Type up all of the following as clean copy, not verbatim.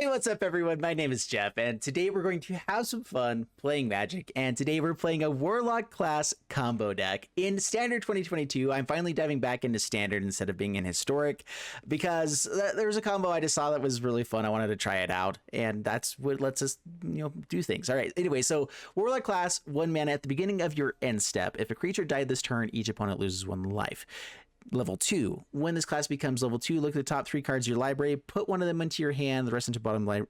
Hey, what's up, everyone? My name is Jeff, and today we're going to have some fun playing Magic. And today we're playing a Warlock Class combo deck in Standard 2022. I'm finally diving back into Standard instead of being in Historic because there was a combo I just saw that was really fun. I wanted to try it out, and that's what lets us, do things. All right. Anyway, so Warlock Class, 1 mana at the beginning of your end step. If a creature died this turn, each opponent loses 1 life. Level 2. When this class becomes level 2, look at the top 3 cards of your library, put one of them into your hand, the rest into bottom in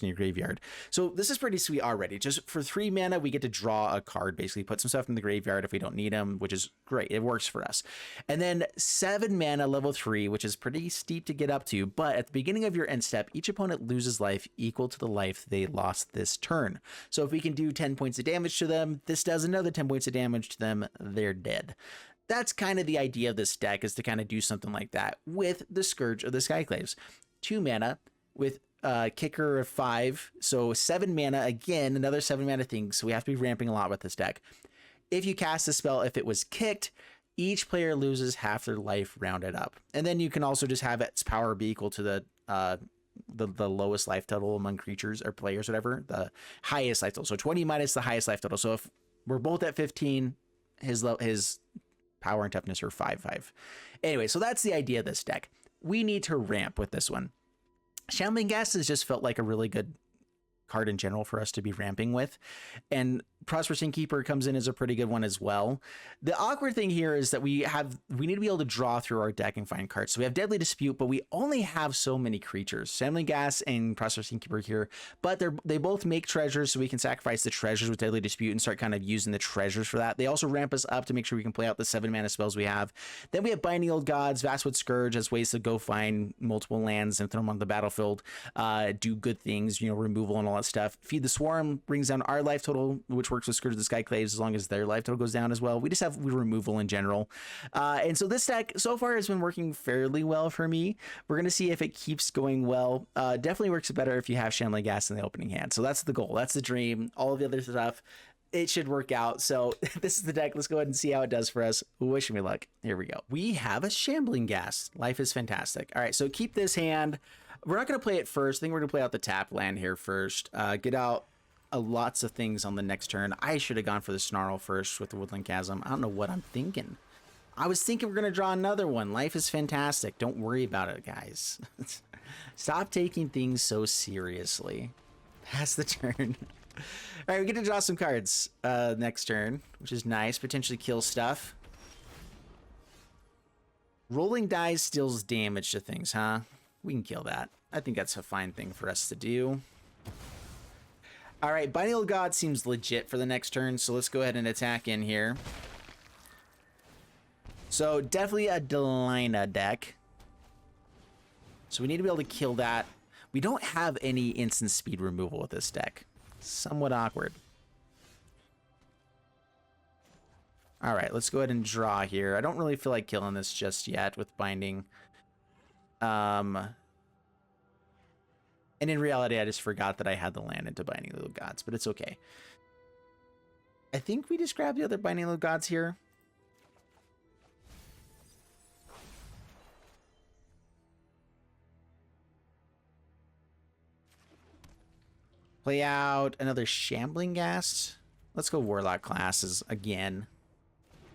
your graveyard. So this is pretty sweet already. Just for 3 mana, we get to draw a card, basically put some stuff in the graveyard if we don't need them, which is great. It works for us. And then 7 mana, level 3, which is pretty steep to get up to, but at the beginning of your end step, each opponent loses life equal to the life they lost this turn. So if we can do 10 points of damage to them, this does another 10 points of damage to them, they're dead. That's kind of the idea of this deck, is to kind of do something like that with the Scourge of the Skyclaves. 2 mana with kicker of 5, so 7 mana, again, another 7 mana thing, so we have to be ramping a lot with this deck. If you cast a spell, if it was kicked, each player loses half their life rounded up. And then you can also just have its power be equal to the lowest life total among creatures or players, whatever, the highest life total. So 20 minus the highest life total. So if we're both at 15, his power and toughness are 5/5. Anyway, so that's the idea of this deck. We need to ramp with this one. Shambling Ghast has just felt like a really good card in general for us to be ramping with, and Prosperous Innkeeper comes in as a pretty good one as well. The awkward thing here is that we need to be able to draw through our deck and find cards. So we have Deadly Dispute, but we only have so many creatures. Shambling Ghast and Prosperous Innkeeper here, but they both make treasures, so we can sacrifice the treasures with Deadly Dispute and start kind of using the treasures for that. They also ramp us up to make sure we can play out the 7 mana spells we have. Then we have Binding Old Gods, Vastwood Surge as ways to go find multiple lands and throw them on the battlefield, do good things, removal and all that stuff. Feed the Swarm brings down our life total, which works with Scourge of the Skyclaves as long as their life total goes down as well. We just have removal in general. And so this deck so far has been working fairly well for me. We're going to see if it keeps going well. Definitely works better if you have Shambling Ghast in the opening hand. So that's the goal. That's the dream. All of the other stuff, it should work out. So this is the deck. Let's go ahead and see how it does for us. Wish me luck. Here we go. We have a Shambling Ghast. Life is fantastic. All right, so keep this hand. We're not going to play it first. I think we're going to play out the tap land here first. Get out lots of things on the next turn. I should have gone for the Snarl first with the Woodland Chasm. I don't know what I'm thinking. I was thinking we're going to draw another one. Life is fantastic. Don't worry about it, guys. Stop taking things so seriously. Pass the turn. All right, we get to draw some cards next turn, which is nice. Potentially kill stuff. Rolling dice deals damage to things, huh? We can kill that. I think that's a fine thing for us to do. All right, Binding Old God seems legit for the next turn, so let's go ahead and attack in here. So definitely a Delina deck. So we need to be able to kill that. We don't have any instant speed removal with this deck. Somewhat awkward. All right, let's go ahead and draw here. I don't really feel like killing this just yet with Binding. And in reality, I just forgot that I had the land into Binding Little Gods, but it's okay. I think we just grabbed the other Binding Little Gods here. Play out another Shambling Ghast. Let's go Warlock Classes again.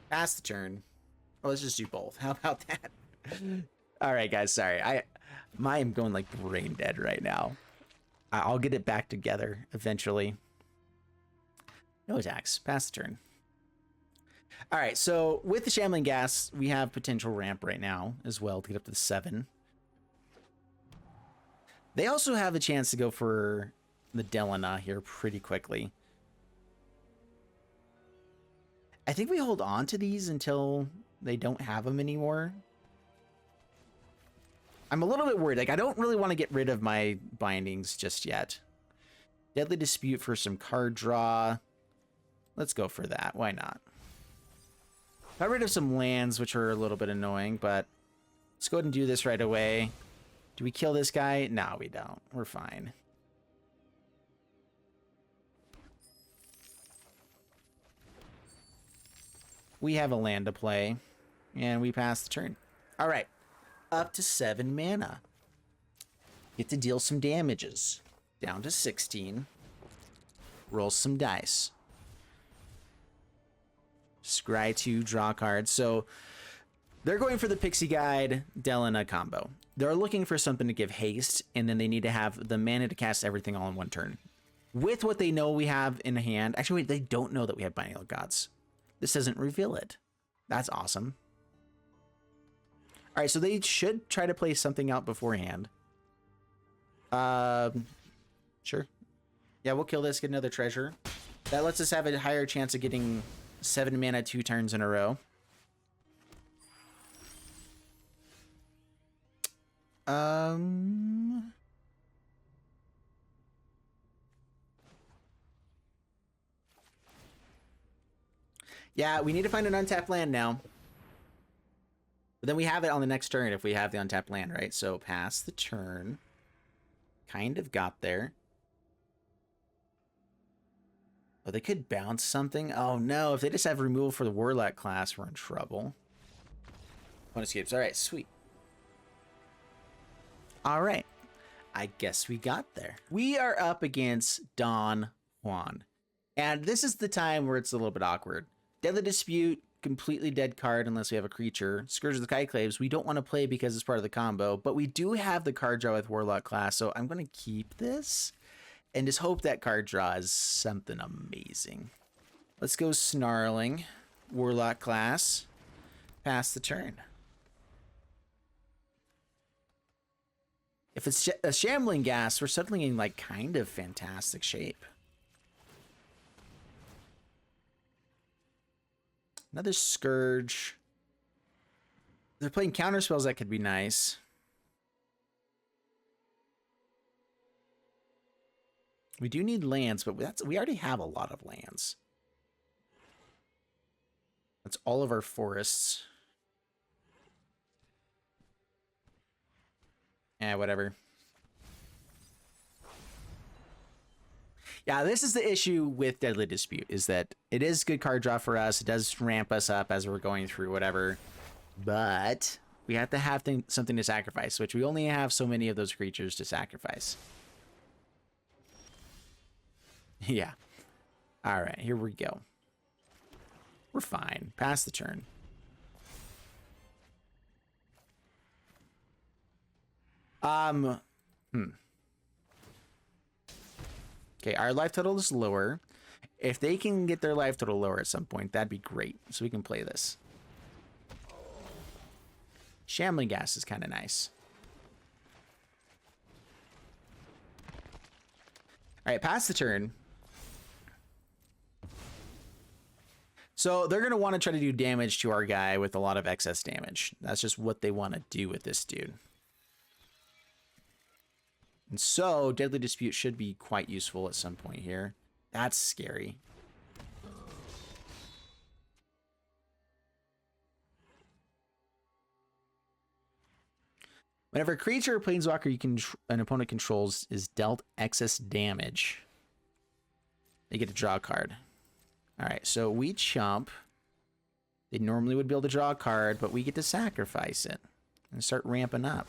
Pass the turn. Oh, let's just do both. How about that? All right, guys. Sorry. I am going like brain dead right now. I'll get it back together eventually. No attacks. Pass the turn. All right. So with the Shambling Ghast, we have potential ramp right now as well to get up to the 7. They also have a chance to go for the Delina here pretty quickly. I think we hold on to these until they don't have them anymore. I'm a little bit worried. Like, I don't really want to get rid of my bindings just yet. Deadly Dispute for some card draw. Let's go for that. Why not? Got rid of some lands, which are a little bit annoying, but let's go ahead and do this right away. Do we kill this guy? No, we don't. We're fine. We have a land to play, and we pass the turn. All right. Up to 7 mana. Get to deal some damages. Down to 16. Roll some dice. Scry 2, draw card. So they're going for the Pixie Guide Delina combo. They're looking for something to give haste, and then they need to have the mana to cast everything all in one turn. With what they know we have in hand. Actually, wait, they don't know that we have Binding of Gods. This doesn't reveal it. That's awesome. All right, so they should try to play something out beforehand. Sure. Yeah, we'll kill this, get another treasure. That lets us have a higher chance of getting 7 mana 2 turns in a row. Yeah, we need to find an untapped land now. But then we have it on the next turn if we have the untapped land, right? So pass the turn. Kind of got there. Oh, they could bounce something. Oh no, if they just have removal for the Warlock class, we're in trouble. One escapes. All right, sweet. All right. I guess we got there. We are up against Don Juan. And this is the time where it's a little bit awkward. Deadly Dispute, completely dead card unless we have a creature. Scourge of the Skyclaves, we don't want to play because it's part of the combo, but we do have the card draw with Warlock Class, so I'm going to keep this and just hope that card draw is something amazing. Let's go Snarling, Warlock Class, pass the turn. If it's a Shambling Ghast, we're suddenly in like kind of fantastic shape. Another Scourge. They're playing counter spells, that could be nice. We do need lands, but we already have a lot of lands. That's all of our forests. Yeah, whatever. Yeah, this is the issue with Deadly Dispute, is that it is good card draw for us. It does ramp us up as we're going through whatever. But we have to have something to sacrifice, which we only have so many of those creatures to sacrifice. Yeah. All right, here we go. We're fine. Pass the turn. Okay, our life total is lower. If they can get their life total lower at some point, that'd be great. So we can play this. Shambling Ghast is kind of nice. All right, pass the turn. So they're going to want to try to do damage to our guy with a lot of excess damage. That's just what they want to do with this dude. And so Deadly Dispute should be quite useful at some point here. That's scary. Whenever a creature or planeswalker an opponent controls is dealt excess damage, they get to draw a card. All right, so we chump. They normally would be able to draw a card, but we get to sacrifice it and start ramping up.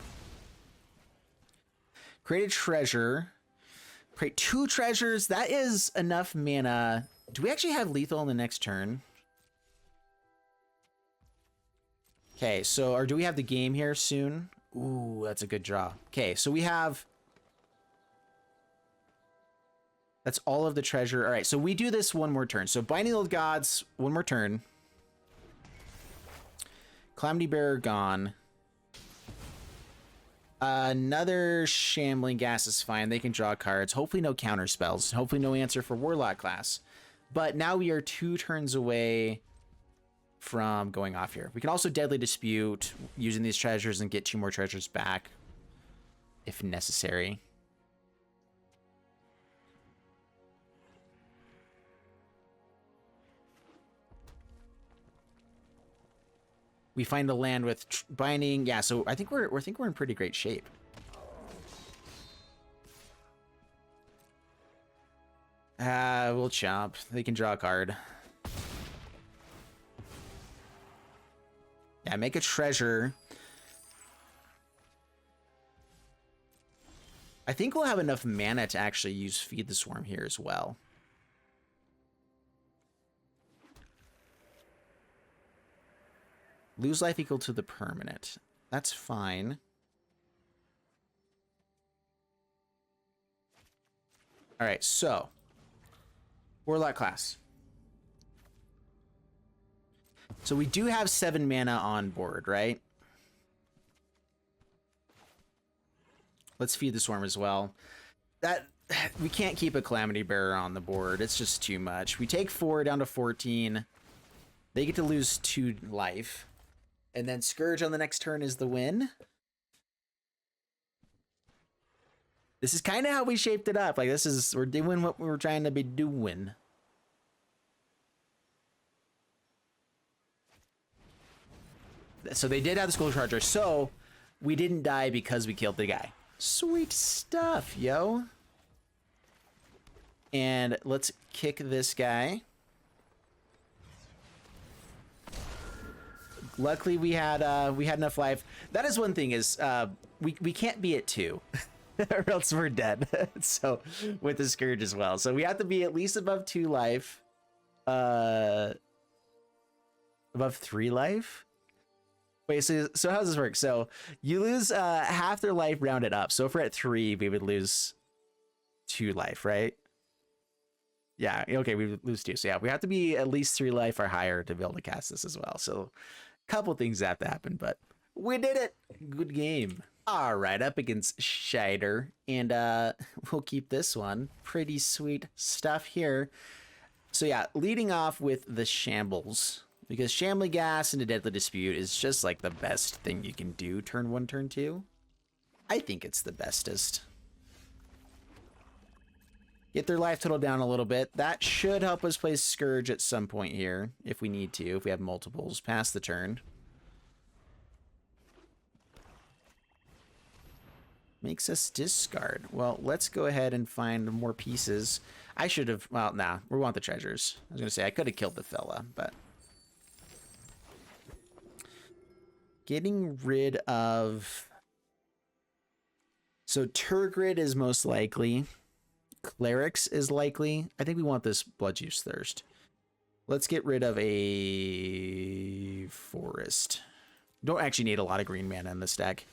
Create a treasure. Create 2 treasures. That is enough mana. Do we actually have lethal in the next turn? Okay, so, or do we have the game here soon? Ooh, that's a good draw. Okay, so we have... That's all of the treasure. All right, so we do this one more turn. So Binding of the Gods, one more turn. Calamity Bearer gone. Another Shambling Ghast is fine. They can draw cards. Hopefully no counter spells. Hopefully no answer for Warlock Class. But now we are 2 turns away from going off here. We can also Deadly Dispute using these treasures and get 2 more treasures back if necessary. We find a land with binding. Yeah, so I think we're in pretty great shape. We'll chomp. They can draw a card. Yeah, make a treasure. I think we'll have enough mana to actually use Feed the Swarm here as well. Lose life equal to the permanent. That's fine. All right, so Warlock class. So we do have 7 mana on board, right? Let's feed the swarm as well. That we can't keep a Calamity Bearer on the board. It's just too much. We take 4 down to 14. They get to lose 2 life. And then Scourge on the next turn is the win. This is kind of how we shaped it up. Like, this is, we're doing what we were trying to be doing. So they did have the Skull Charger, so we didn't die because we killed the guy. Sweet stuff, yo. And let's kick this guy. Luckily, we had enough life. That is one thing is we can't be at 2, or else we're dead. So with the Scourge as well, so we have to be at least above 2 life, above 3 life. Wait, so how does this work? So you lose half their life rounded up. So if we're at 3, we would lose 2 life, right? Yeah, okay, we would lose 2. So yeah, we have to be at least 3 life or higher to be able to cast this as well. So a couple things have to happen, but we did it. Good game. All right, up against Hydra, and we'll keep this one. Pretty sweet stuff here. So yeah, leading off with the Shambles. Because Shambling Ghast into Deadly Dispute is just like the best thing you can do turn 1, turn 2. I think it's the bestest. Get their life total down a little bit. That should help us play Scourge at some point here, if we need to, if we have multiples past the turn. Makes us discard. Well, let's go ahead and find more pieces. I should have, well, nah, we want the treasures. I was gonna say, I could have killed the fella, but... Getting rid of... So Turgid is most likely. Clerics is likely. I think we want this Bloodchief's Thirst. Let's get rid of a Forest. Don't actually need a lot of green mana in this deck.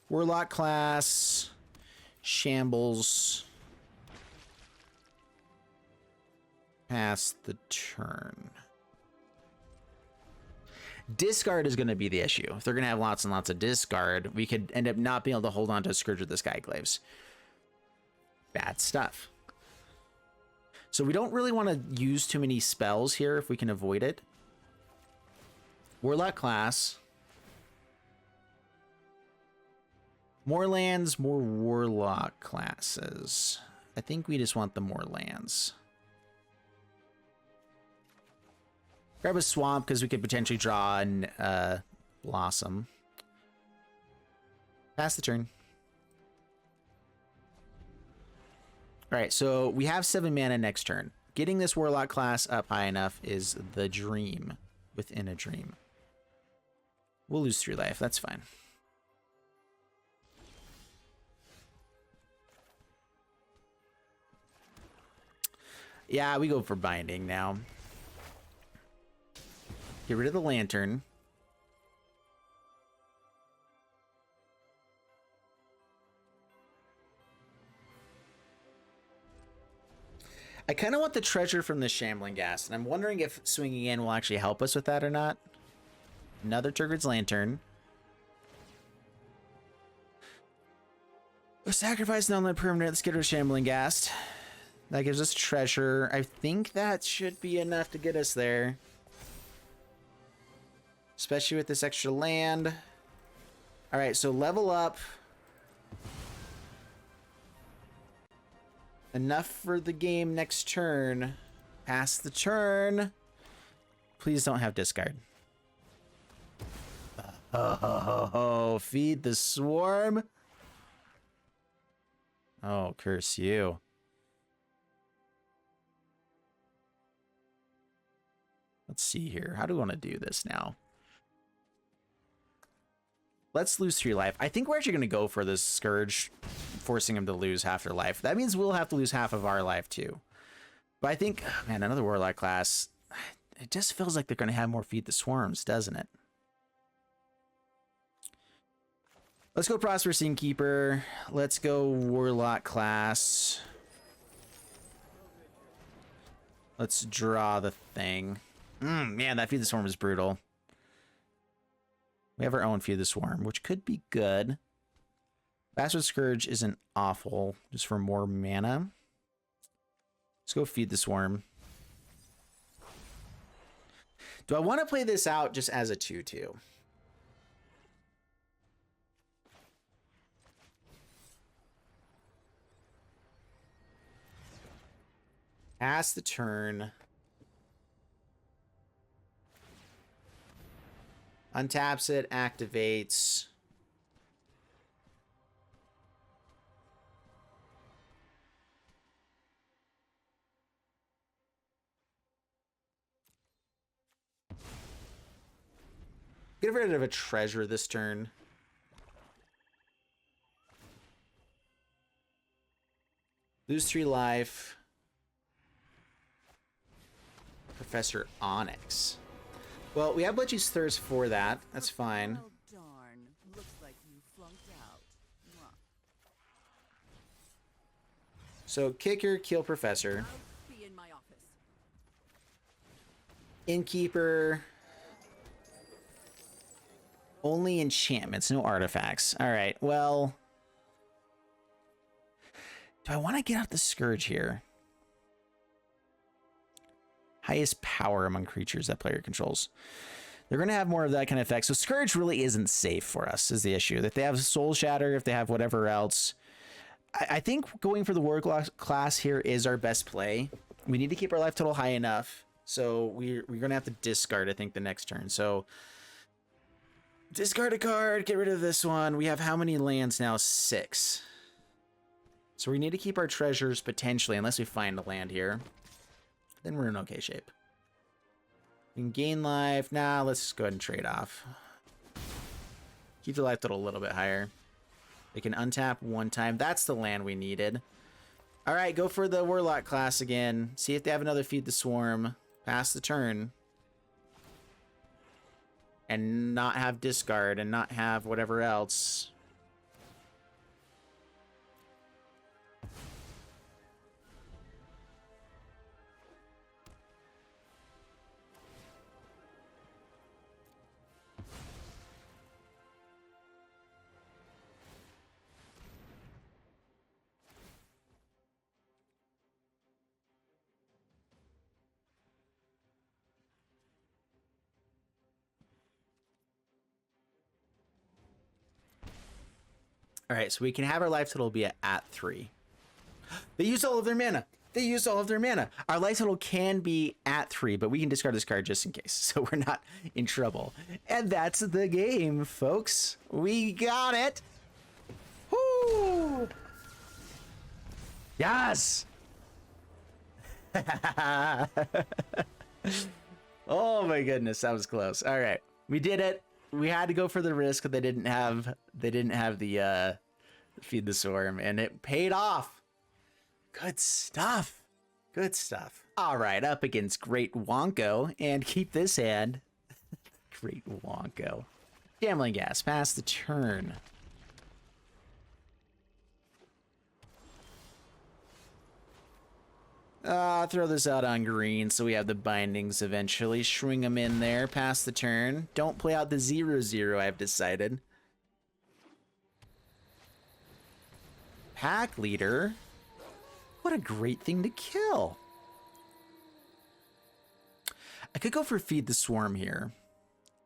Warlock class. Shambles. Pass the turn. Discard is going to be the issue. If they're going to have lots and lots of discard, we could end up not being able to hold on to Scourge with the Skyclaves. Bad stuff. So we don't really want to use too many spells here if we can avoid it. Warlock class. More lands, more Warlock classes. I think we just want the more lands. Grab a swamp because we could potentially draw an Blossom. Pass the turn. All right, so we have 7 mana next turn. Getting this Warlock class up high enough is the dream within a dream. We'll lose 3 life. That's fine. Yeah, we go for binding now. Get rid of the lantern. I kind of want the treasure from the Shambling Ghast, and I'm wondering if swinging in will actually help us with that or not. Another Turgid's Lantern. Sacrifice non-land permanent. Let's get rid of Shambling Ghast. That gives us treasure. I think that should be enough to get us there. Especially with this extra land. All right, so level up. Enough for the game next turn. Pass the turn. Please don't have discard. Oh, feed the swarm. Oh, curse you. Let's see here. How do we want to do this now? Let's lose 3 life. I think we're actually going to go for this Scourge, forcing him to lose half their life. That means we'll have to lose half of our life too. But I think, man, another Warlock class, it just feels like they're going to have more Feed the Swarms, doesn't it? Let's go Prosperous Innkeeper. Let's go Warlock class. Let's draw the thing. Man, that Feed the Swarm is brutal. We have our own Feed the Swarm, which could be good. Vastwood Surge isn't awful, just for more mana. Let's go Feed the Swarm. Do I want to play this out just as a 2/2? Pass the turn. Untaps it, activates. Get rid of a treasure this turn. Lose 3 life. Professor Onyx. Well, we have Bloodchief's Thirst for that. That's fine. Oh, darn. Looks like you flunked out. Mwah. So kicker, kill Professor. I'll be in my office. Innkeeper. Only enchantments, no artifacts. All right, well. Do I want to get out the Scourge here? Highest power among creatures that player controls. They're going to have more of that kind of effect. So Scourge really isn't safe for us is the issue. If they have Soul Shatter, if they have whatever else. I think going for the Warlock class here is our best play. We need to keep our life total high enough. So we're going to have to discard, I think, the next turn. So discard a card, get rid of this one. We have how many lands now? 6. So we need to keep our treasures potentially, unless we find a land here. Then we're in okay shape. We can gain life. Nah, let's just go ahead and trade off. Keep the life total a little bit higher. They can untap 1 time. That's the land we needed. All right, go for the Warlock class again. See if they have another Feed the Swarm. Pass the turn. And not have discard and not have whatever else. All right, so we can have our life total be at 3. They used all of their mana. They used all of their mana. Our life total can be at 3, but we can discard this card just in case, so we're not in trouble. And that's the game, folks. We got it. Woo! Yes! Oh my goodness, that was close. All right, we did it. We had to go for the risk that they didn't have the Feed the Swarm, and it paid off. Good stuff. Good stuff. All right, up against Great Wonko, and keep this hand. Great Wonko. Shambling Ghast, pass the turn. Throw this out on green so we have the bindings eventually. Swing them in there, pass the turn. Don't play out the 0/0, I've decided. Pack Leader. What a great thing to kill. I could go for Feed the Swarm here,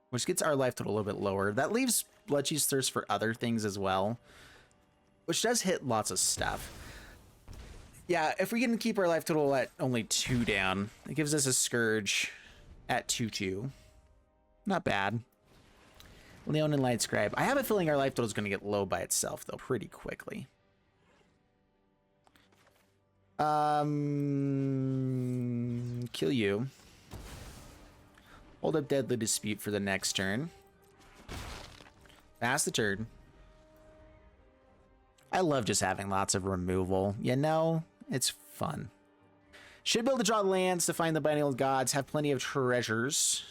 which gets our life total a little bit lower. That leaves Bloodchief's Thirst for other things as well, which does hit lots of stuff. Yeah, if we can keep our life total at only 2 down, it gives us a Scourge at 2/2. Not bad. Leon and Light Scribe. I have a feeling our life total is going to get low by itself, though, pretty quickly. Kill you. Hold up Deadly Dispute for the next turn. Pass the turn. I love just having lots of removal. You know, it's fun. Should be able to draw lands to find the Binding of Gods. Have plenty of treasures.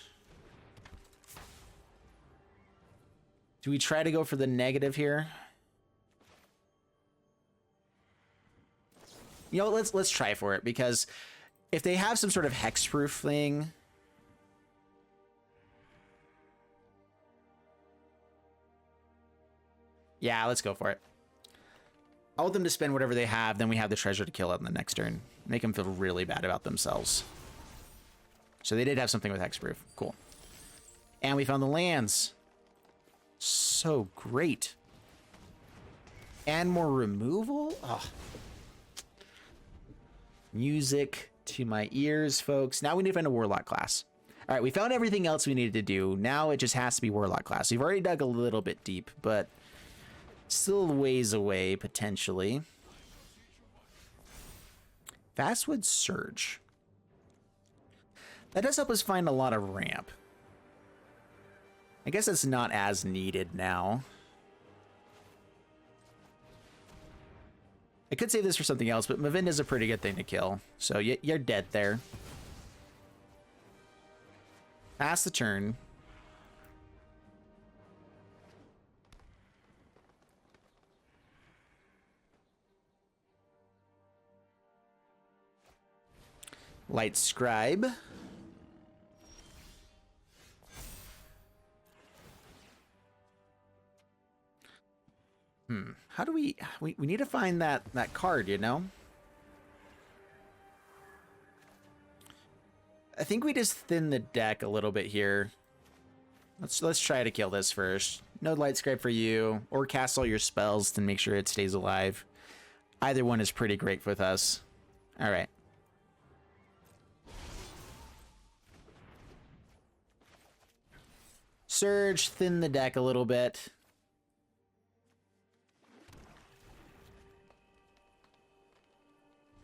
Do we try to go for the negative here? You know, let's try for it, because if they have some sort of hexproof thing, yeah, let's go for it. I want them to spend whatever they have, then we have the treasure to kill it on the next turn. Make them feel really bad about themselves. So they did have something with hexproof. Cool. And we found the lands. So great. And more removal? Oh. Music to my ears, folks. Now we need to find a Warlock class. All right, we found everything else we needed to do. Now it just has to be Warlock class. We've already dug a little bit deep, but still ways away, potentially. Vastwood Surge. That does help us find a lot of ramp. I guess it's not as needed now. I could save this for something else, but Mavinda's a pretty good thing to kill. So you're dead there. Pass the turn. Light Scribe. How do we need to find that card, you know? I think we just thin the deck a little bit here. Let's try to kill this first. No Light Scribe for you, or cast all your spells to make sure it stays alive. Either one is pretty great with us. All right. Surge, thin the deck a little bit.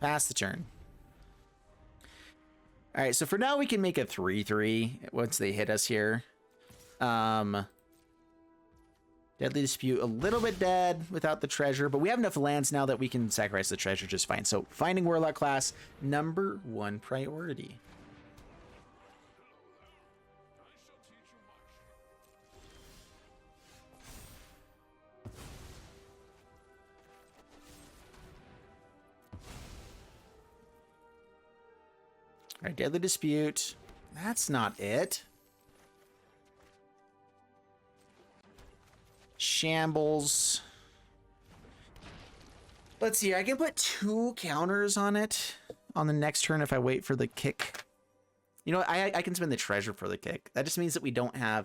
Pass the turn. All right, so for now we can make a 3/3 once they hit us here. Deadly Dispute, a little bit dead without the treasure, but we have enough lands now that we can sacrifice the treasure just fine. So finding Warlock class, #1 priority. All right, Deadly Dispute. That's not it. Shambles. Let's see. I can put 2 counters on it on the next turn if I wait for the kick. You know what? I can spend the treasure for the kick. That just means that we don't have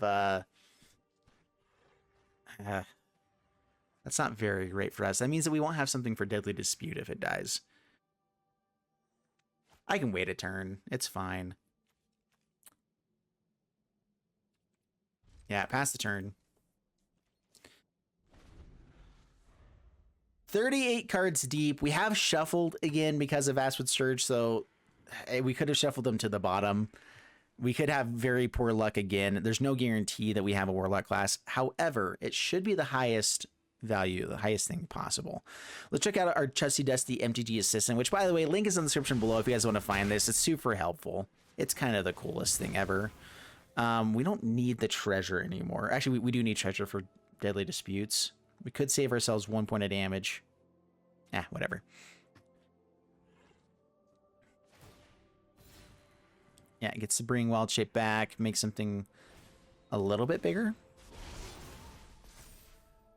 that's not very great for us. That means that we won't have something for Deadly Dispute if it dies. I can wait a turn. It's fine. Yeah, pass the turn. 38 cards deep. We have shuffled again because of Vastwood Surge, so we could have shuffled them to the bottom. We could have very poor luck again. There's no guarantee that we have a Warlock class. However, it should be the highest value, the highest thing possible. Let's check out our Trusty Dusty MTG Assistant, which, by the way, link is in the description below if you guys want to find this. It's super helpful. It's kind of the coolest thing ever. We don't need the treasure anymore. Actually, we do need treasure for Deadly Disputes. We could save ourselves 1 point of damage. Whatever. Yeah, it gets to bring Wild Shape back, make something a little bit bigger.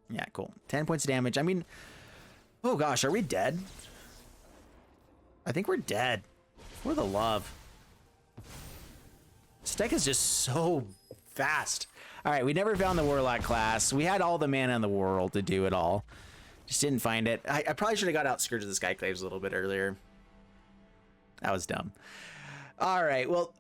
Yeah, cool. 10 points of damage. I mean, oh gosh, are we dead? I think we're dead. For the love. This deck is just so fast. All right, we never found the Warlock class. We had all the mana in the world to do it all. Just didn't find it. I probably should have got out Scourge of the Skyclaves a little bit earlier. That was dumb. All right, well,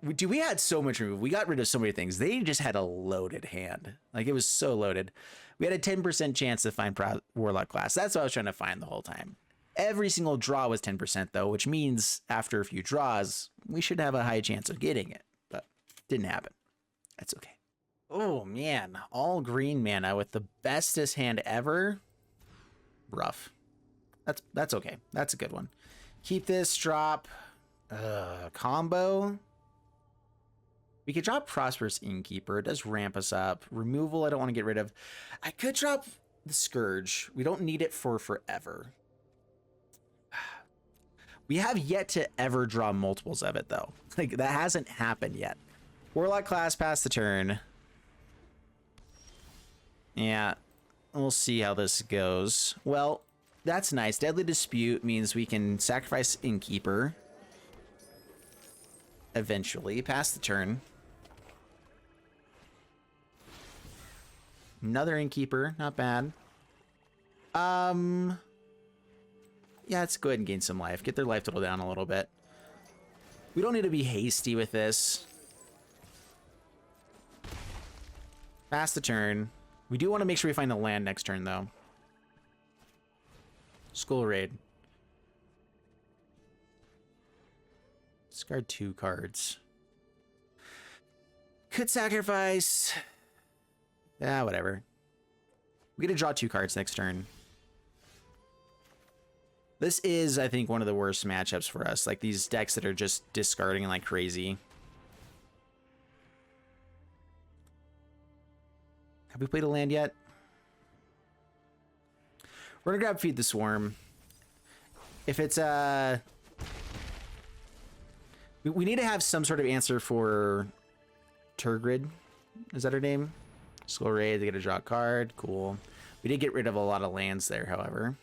we had so much remove. We got rid of so many things. They just had a loaded hand. Like, it was so loaded. We had a 10% chance to find Warlock class. That's what I was trying to find the whole time. Every single draw was 10% though, which means after a few draws, we should have a high chance of getting it. But didn't happen. That's okay. Oh man, all green mana with the bestest hand ever. Rough. That's okay. That's a good one. Keep this, drop combo. We could drop Prosperous Innkeeper. It does ramp us up. Removal, I don't want to get rid of. I could drop the Scourge. We don't need it for forever. We have yet to ever draw multiples of it, though. Like, that hasn't happened yet. Warlock Class passed the turn. Yeah, we'll see how this goes. Well, that's nice. Deadly Dispute means we can sacrifice Innkeeper. Eventually, pass the turn. Another Innkeeper, not bad. Yeah, let's go ahead and gain some life. Get their life total down a little bit. We don't need to be hasty with this. Pass the turn. We do want to make sure we find a land next turn, though. Skull Raid. Discard 2 cards. Could sacrifice. Yeah, whatever. We get to draw 2 cards next turn. This is, I think, one of the worst matchups for us. Like, these decks that are just discarding like crazy. Have we played a land yet? We're gonna grab Feed the Swarm. If it's we need to have some sort of answer for Turgid. Is that her name? Skull Raid, they get to draw a card. Cool. We did get rid of a lot of lands there, however.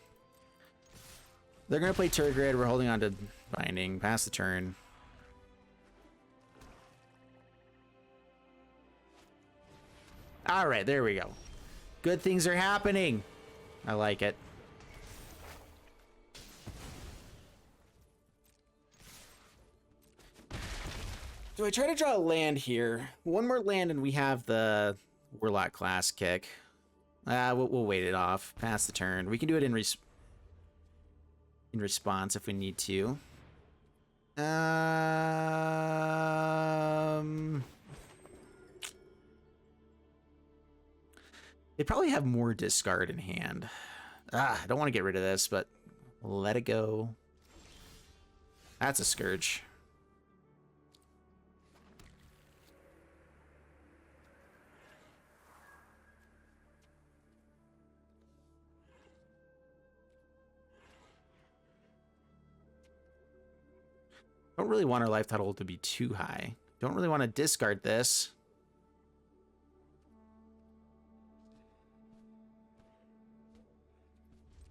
They're gonna play Turgid. We're holding on to Binding. Pass the turn. All right, there we go. Good things are happening. I like it. Do I try to draw a land here? One more land and we have the Warlock Class kick. We'll wait it off. Pass the turn. We can do it in response if we need to. They probably have more discard in hand. I don't want to get rid of this, but let it go. That's a Scourge. Don't really want our life total to be too high. Don't really want to discard this.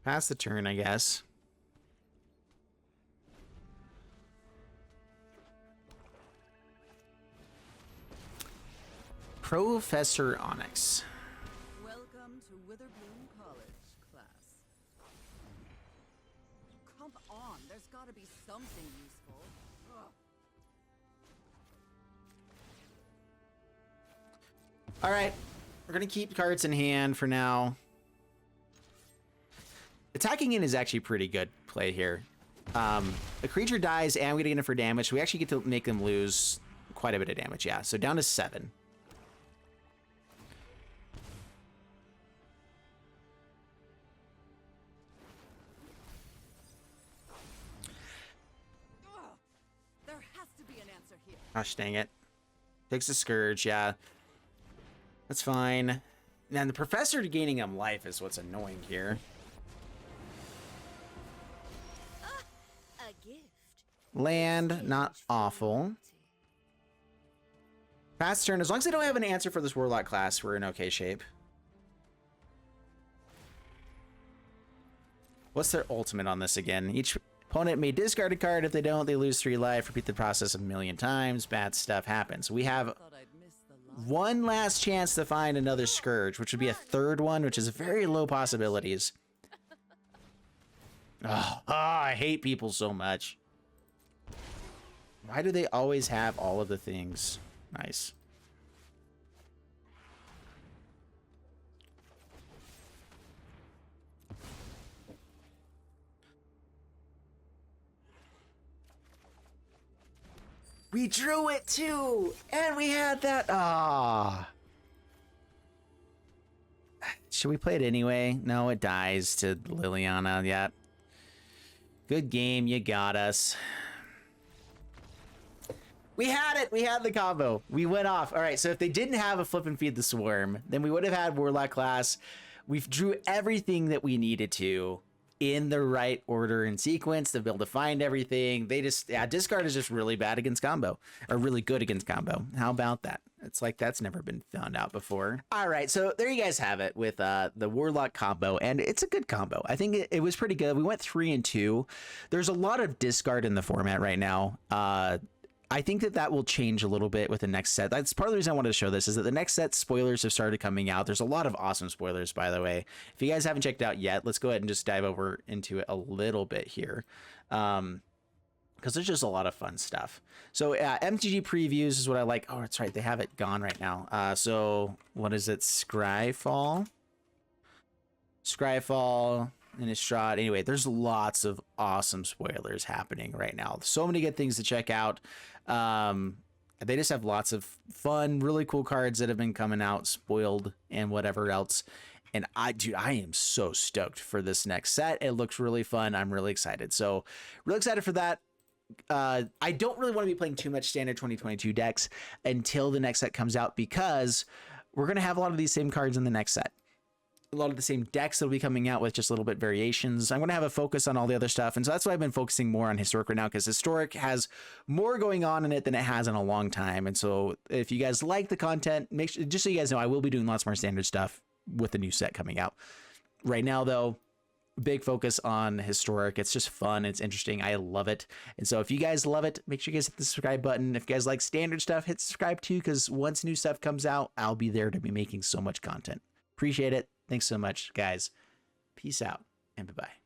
Pass the turn, I guess. Professor Onyx. Welcome to Witherbloom College, class. Come on, there's got to be something useful. Ugh. All right, we're gonna keep cards in hand for now. Attacking in is actually pretty good play here. A creature dies and we get in it for damage. So we actually get to make them lose quite a bit of damage. Yeah, so down to 7. There has to be an answer here. Gosh dang it. Takes the Scourge, yeah. That's fine. And the Professor gaining him life is what's annoying here. A gift. Land, not awful. Pass turn. As long as they don't have an answer for this Warlock Class, we're in okay shape. What's their ultimate on this again? Each opponent may discard a card. If they don't, they lose 3 life. Repeat the process a million times. Bad stuff happens. We have Thought I'd miss the line. one last chance to find another Scourge, which would be a 3rd one, which is very low possibilities. Oh, I hate people so much. Why do they always have all of the things? Nice. We drew it too, and we had that. Ah. should we play it anyway? No, it dies to Liliana. Yeah. Good game. You got us. We had it. We had the combo. We went off. All right. So if they didn't have a flip and feed the swarm, then we would have had Warlock class. We've drew everything that we needed to in the right order and sequence to be able to find everything. They just, yeah, discard is just really bad against combo, or really good against combo. How about that? It's like that's never been found out before. All right, so there you guys have it with the Warlock combo, and it's a good combo. I think it was pretty good. We went 3 and 2. There's a lot of discard in the format right now. I think that will change a little bit with the next set. That's part of the reason I wanted to show this, is that the next set spoilers have started coming out. There's a lot of awesome spoilers, by the way. If you guys haven't checked it out yet, let's go ahead and just dive over into it a little bit here. Because there's just a lot of fun stuff. So MTG previews is what I like. Oh, that's right. They have it gone right now. So what is it? Scryfall, and Innistrad. Anyway, there's lots of awesome spoilers happening right now. So many good things to check out. They just have lots of fun, really cool cards that have been coming out, spoiled and whatever else. And I am so stoked for this next set. It looks really fun. I'm really excited. So really excited for that. I don't really want to be playing too much standard 2022 decks until the next set comes out, because we're going to have a lot of these same cards in the next set. A lot of the same decks that will be coming out with just a little bit variations. I'm going to have a focus on all the other stuff. And so that's why I've been focusing more on Historic right now, because Historic has more going on in it than it has in a long time. And so if you guys like the content, make sure, just so you guys know, I will be doing lots more standard stuff with the new set coming out. Right now, though, big focus on Historic. It's just fun. It's interesting. I love it. And so if you guys love it, make sure you guys hit the subscribe button. If you guys like standard stuff, hit subscribe too, because once new stuff comes out, I'll be there to be making so much content. Appreciate it. Thanks so much, guys. Peace out and bye-bye.